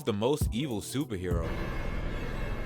the most evil superhero.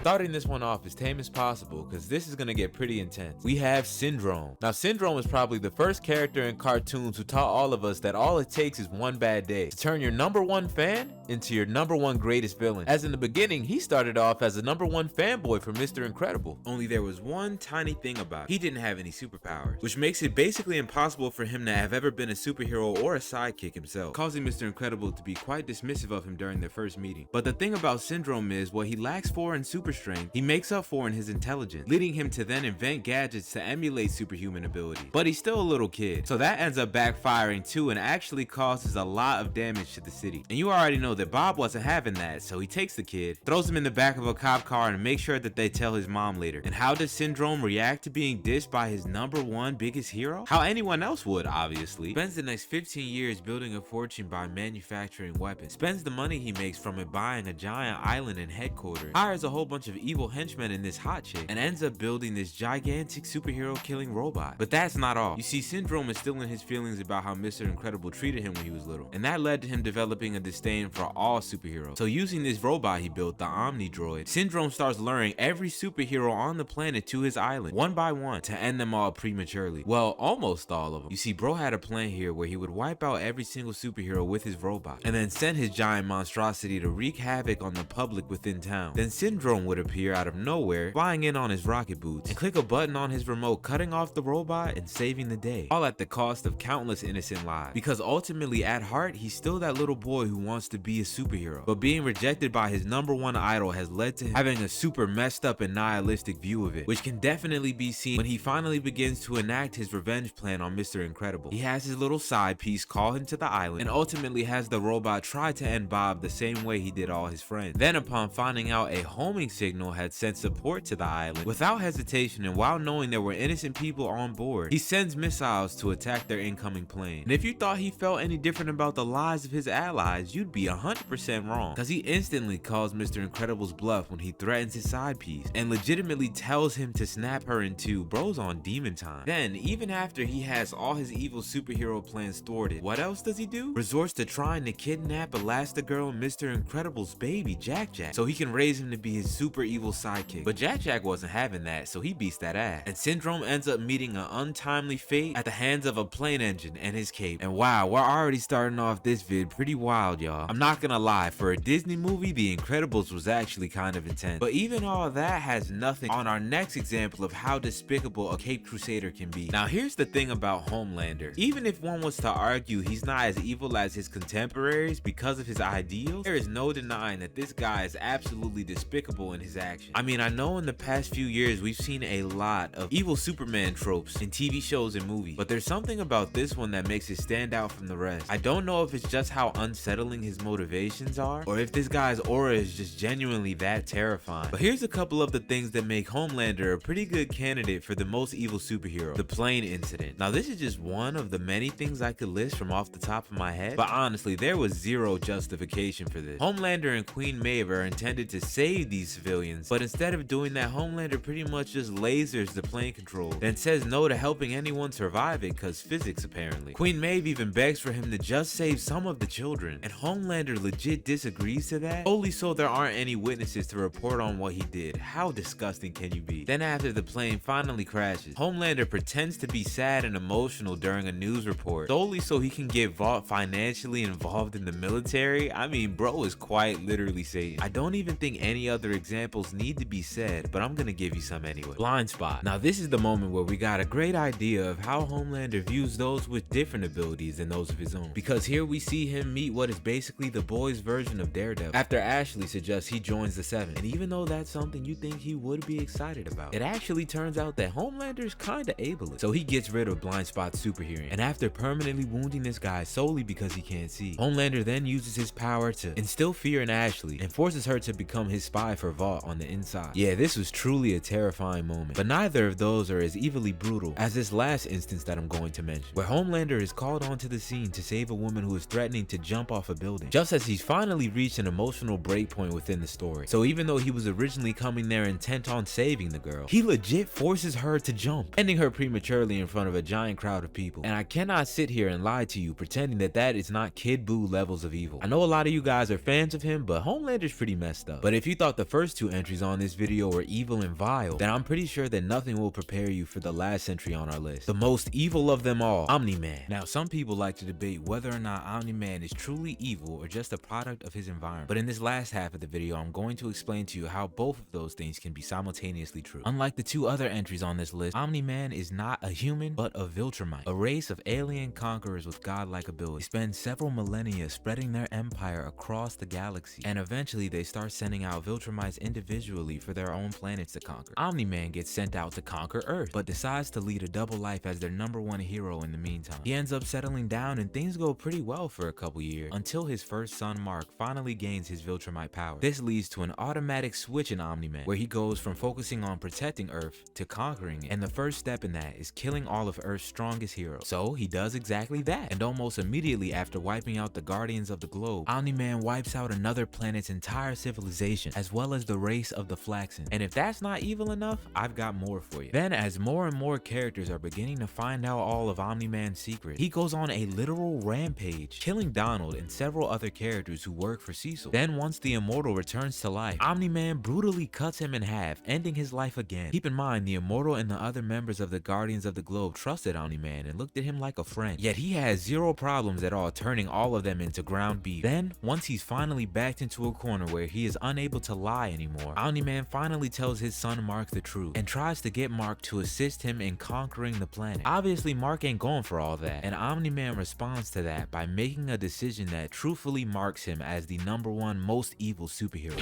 Starting this one off as tame as possible, because this is going to get pretty intense. We have Syndrome. Now, Syndrome is probably the first character in cartoons who taught all of us that all it takes is one bad day to turn your #1 fan into your #1 greatest villain. As in the beginning, he started off as a #1 fanboy for Mr. Incredible. Only there was one tiny thing about it. He didn't have any superpowers, which makes it basically impossible for him to have ever been a superhero or a sidekick himself, causing Mr. Incredible to be quite dismissive of him during their first meeting. But the thing about Syndrome is what he lacks for in super strength, he makes up for in his intelligence, leading him to then invent gadgets to emulate superhuman ability. But he's still a little kid, so that ends up backfiring too and actually causes a lot of damage to the city. And you already know that Bob wasn't having that, so he takes the kid, throws him in the back of a cop car and makes sure that they tell his mom later. And how does Syndrome react to being dissed by his #1 biggest hero? How anyone else would, obviously. Spends the next 15 years building a fortune by manufacturing weapons, spends the money he makes from it buying a giant island and headquarters, hires a whole bunch of evil henchmen in this hot chick, and ends up building this gigantic superhero killing robot. But that's not all. You see, Syndrome is still in his feelings about how Mr. Incredible treated him when he was little, and that led to him developing a disdain for all superheroes. So using this robot he built, the Omni-Droid, Syndrome starts luring every superhero on the planet to his island, one by one, to end them all prematurely. Well, almost all of them. You see, bro had a plan here where he would wipe out every single superhero with his robot, and then send his giant monstrosity to wreak havoc on the public within town. Then Syndrome would appear out of nowhere, flying in on his rocket boots, and click a button on his remote, cutting off the robot and saving the day, all at the cost of countless innocent lives. Because ultimately, at heart, he's still that little boy who wants to be a superhero, but being rejected by his #1 idol has led to him having a super messed up and nihilistic view of it, which can definitely be seen when he finally begins to enact his revenge plan on Mr. Incredible. He has his little side piece call him to the island, and ultimately has the robot try to end Bob the same way he did all his friends. Then upon finding out a homing signal had sent support to the island, without hesitation and while knowing there were innocent people on board, he sends missiles to attack their incoming plane. And if you thought he felt any different about the lives of his allies, you'd be 100% wrong, because he instantly calls Mr. Incredible's bluff when he threatens his side piece and legitimately tells him to snap her in two. Bro's on demon time. Then, even after he has all his evil superhero plans thwarted, what else does he do? Resorts to trying to kidnap Elasti-Girl and Mr. Incredible's baby, Jack-Jack, so he can raise him to be his super evil sidekick. But Jack-Jack wasn't having that, so he beats that ass. And Syndrome ends up meeting an untimely fate at the hands of a plane engine and his cape. And wow, we're already starting off this vid pretty wild, y'all. I'm not gonna lie, for a Disney movie, The Incredibles was actually kind of intense. But even all that has nothing on our next example of how despicable a Cape Crusader can be. Now here's the thing about Homelander. Even if one was to argue he's not as evil as his contemporaries because of his ideals, there is no denying that this guy is absolutely despicable in his actions. I mean, I know in the past few years we've seen a lot of evil Superman tropes in TV shows and movies, but there's something about this one that makes it stand out from the rest. I don't know if it's just how unsettling his motivations are, or if this guy's aura is just genuinely that terrifying. But here's a couple of the things that make Homelander a pretty good candidate for the most evil superhero. The plane incident. Now this is just one of the many things I could list from off the top of my head, but honestly there was zero justification for this. Homelander and Queen Maeve are intended to save these civilians, but instead of doing that, Homelander pretty much just lasers the plane control, then says no to helping anyone survive it cause physics apparently. Queen Maeve even begs for him to just save some of the children, and Homelander legit disagrees to that, only so there aren't any witnesses to report on what he did. How disgusting can you be? Then after the plane finally crashes, Homelander pretends to be sad and emotional during a news report, solely so he can get Vought financially involved in the military. I mean, bro is quite literally Satan. I don't even think any other examples need to be said, but I'm gonna give you some anyway. Blind spot. Now this is the moment where we got a great idea of how Homelander views those with different abilities than those of his own, because here we see him meet what is basically the boys' version of Daredevil after Ashley suggests he joins the Seven. And even though that's something you think he would be excited about, it actually turns out that Homelander's kinda ableist, so he gets rid of Blind Spot's super hearing, and after permanently wounding this guy solely because he can't see, Homelander then uses his power to instill fear in Ashley and forces her to become his spy for Vought. thought on the inside. Yeah, this was truly a terrifying moment, but neither of those are as evilly brutal as this last instance that I'm going to mention, where Homelander is called onto the scene to save a woman who is threatening to jump off a building, just as he's finally reached an emotional breakpoint within the story. So even though he was originally coming there intent on saving the girl, he legit forces her to jump, ending her prematurely in front of a giant crowd of people. And I cannot sit here and lie to you pretending that that is not Kid Buu levels of evil. I know a lot of you guys are fans of him, but Homelander's pretty messed up. But if you thought the first two entries on this video were evil and vile, then I'm pretty sure that nothing will prepare you for the last entry on our list, the most evil of them all, Omni-Man. Now, some people like to debate whether or not Omni-Man is truly evil or just a product of his environment, but in this last half of the video, I'm going to explain to you how both of those things can be simultaneously true. Unlike the two other entries on this list, Omni-Man is not a human, but a Viltrumite, a race of alien conquerors with godlike abilities. They spend several millennia spreading their empire across the galaxy, and eventually they start sending out Viltrumites individually for their own planets to conquer. Omni-Man gets sent out to conquer Earth, but decides to lead a double life as their #1 hero in the meantime. He ends up settling down and things go pretty well for a couple years, until his first son Mark finally gains his Viltrumite power. This leads to an automatic switch in Omni-Man, where he goes from focusing on protecting Earth to conquering it, and the first step in that is killing all of Earth's strongest heroes. So he does exactly that, and almost immediately after wiping out the Guardians of the Globe, Omni-Man wipes out another planet's entire civilization, as well as the race of the Flaxen. And if that's not evil enough, I've got more for you. Then, as more and more characters are beginning to find out all of Omni-Man's secrets, he goes on a literal rampage, killing Donald and several other characters who work for Cecil. Then, once the Immortal returns to life, Omni-Man brutally cuts him in half, ending his life again. Keep in mind, the Immortal and the other members of the Guardians of the Globe trusted Omni-Man and looked at him like a friend, yet he has zero problems at all turning all of them into ground beef. Then, once he's finally backed into a corner where he is unable to lie anymore, Omni-Man finally tells his son Mark the truth and tries to get Mark to assist him in conquering the planet. Obviously, Mark ain't going for all that, and Omni-Man responds to that by making a decision that truthfully marks him as the #1 most evil superhero.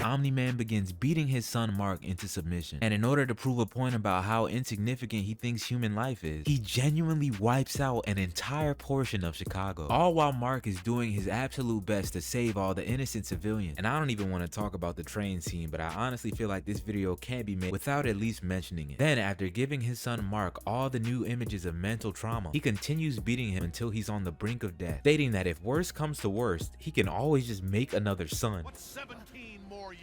Omni-Man begins beating his son Mark into submission, and in order to prove a point about how insignificant he thinks human life is, he genuinely wipes out an entire portion of Chicago, all while Mark is doing his absolute best to save all the innocent civilians. And I don't even want to talk about the train scene, but I honestly feel like this video can't be made without at least mentioning it. Then, after giving his son Mark all the new images of mental trauma, he continues beating him until he's on the brink of death, stating that if worst comes to worst, he can always just make another son. What's 17 more years?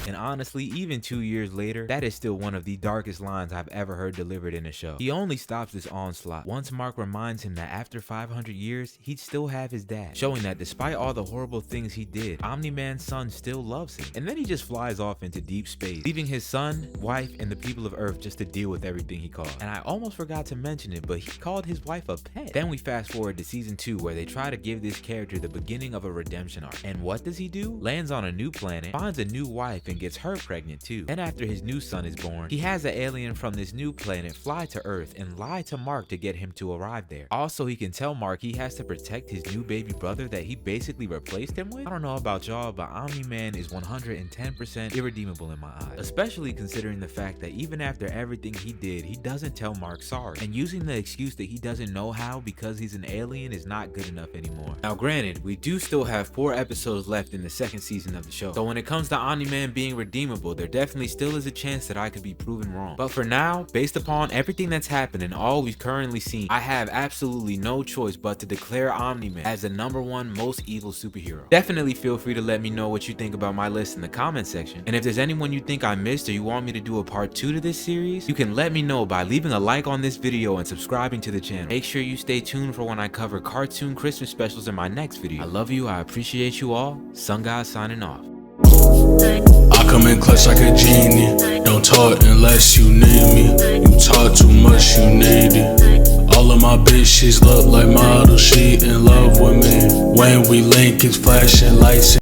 And honestly, even 2 years later, that is still one of the darkest lines I've ever heard delivered in a show. He only stops this onslaught once Mark reminds him that after 500 years, he'd still have his dad, showing that despite all the horrible things he did, Omni-Man's son still loves him. And then he just flies off into deep space, leaving his son, wife, and the people of Earth just to deal with everything he caused. And I almost forgot to mention it, but he called his wife a pet. Then we fast forward to season 2, where they try to give this character the beginning of a redemption arc. And what does he do? Lands on a new planet, finds a new wife, and gets her pregnant too. Then after his new son is born, he has an alien from this new planet fly to Earth and lie to Mark to get him to arrive there. Also, he can tell Mark he has to protect his new baby brother that he basically replaced him with. I don't know about y'all, but Omni-Man is 110% irredeemable in my eyes, especially considering the fact that even after everything he did, he doesn't tell Mark sorry, and using the excuse that he doesn't know how because he's an alien is not good enough anymore. Now granted, we do still have 4 episodes left in the 2nd season of the show, so when it comes to Omni-Man being redeemable, there definitely still is a chance that I could be proven wrong. But for now, based upon everything that's happened and all we've currently seen, I have absolutely no choice but to declare Omni-Man as the #1 most evil superhero. Definitely feel free to let me know what you think about my list in the comment section, and if there's anyone you think I missed or you want me to do a part 2 to this series, you can let me know by leaving a like on this video and subscribing to the channel. Make sure you stay tuned for when I cover cartoon Christmas specials in my next video. I love you, I appreciate you all. Sun God signing off. I come in clutch like a genie. Don't talk unless you need me. You talk too much, you need it. All of my bitches look like models. She in love with me. When we link, it's flashing lights.